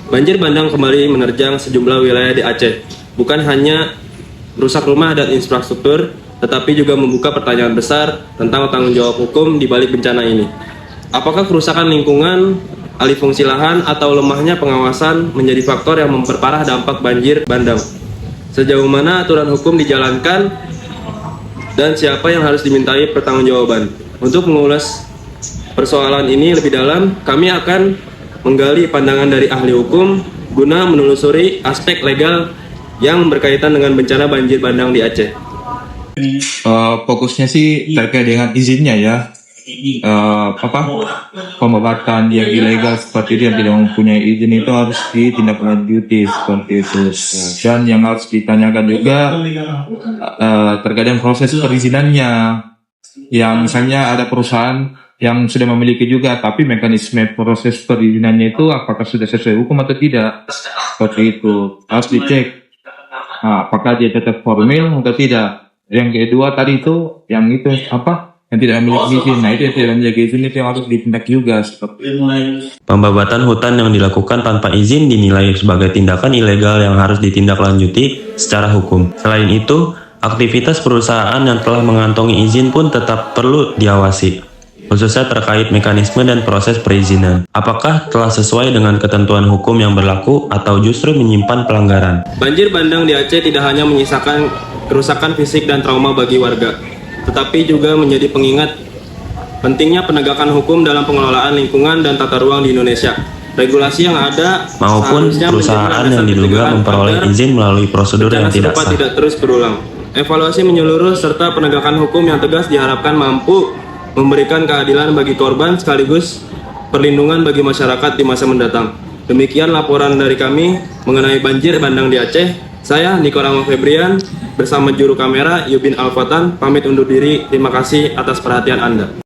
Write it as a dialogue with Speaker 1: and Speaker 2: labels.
Speaker 1: Banjir bandang kembali menerjang sejumlah wilayah di Aceh. Bukan hanya rusak rumah dan infrastruktur, tetapi juga membuka pertanyaan besar tentang tanggung jawab hukum di balik bencana ini. Apakah kerusakan lingkungan, alih fungsi lahan, atau lemahnya pengawasan menjadi faktor yang memperparah dampak banjir bandang? Sejauh mana aturan hukum dijalankan dan siapa yang harus dimintai pertanggungjawaban? Untuk mengulas persoalan ini lebih dalam, kami akan menggali pandangan dari ahli hukum guna menelusuri aspek legal yang berkaitan dengan bencana banjir bandang di Aceh.
Speaker 2: Fokusnya sih terkait dengan izinnya ya. Pembuatan yang ilegal seperti itu yang tidak mempunyai izin itu harus ditindaklanjuti seperti itu. Dan yang harus ditanyakan juga terkait dengan proses perizinannya. Yang misalnya ada perusahaan yang sudah memiliki juga, tapi mekanisme proses perizinannya itu apakah sudah sesuai hukum atau tidak, seperti itu harus dicek. Apakah dia tetap formil atau tidak. Yang kedua tadi itu yang tidak memiliki izin, nah itu yang tidak memiliki izin itu yang harus ditindak juga.
Speaker 1: Pembabatan hutan yang dilakukan tanpa izin dinilai sebagai tindakan ilegal yang harus ditindaklanjuti secara hukum. Selain itu, aktivitas perusahaan yang telah mengantongi izin pun tetap perlu diawasi, khususnya terkait mekanisme dan proses perizinan. Apakah telah sesuai dengan ketentuan hukum yang berlaku atau justru menyimpan pelanggaran? Banjir bandang di Aceh tidak hanya menyisakan kerusakan fisik dan trauma bagi warga, tetapi juga menjadi pengingat pentingnya penegakan hukum dalam pengelolaan lingkungan dan tata ruang di Indonesia. Regulasi yang ada
Speaker 3: maupun perusahaan yang diduga memperoleh izin melalui prosedur yang tidak sah.
Speaker 1: Tidak terus berulang. Evaluasi menyeluruh serta penegakan hukum yang tegas diharapkan mampu memberikan keadilan bagi korban sekaligus perlindungan bagi masyarakat di masa mendatang. Demikian laporan dari kami mengenai banjir bandang di Aceh. Saya Niko Rama Febrian bersama juru kamera Yubin Alfatan pamit undur diri. Terima kasih atas perhatian Anda.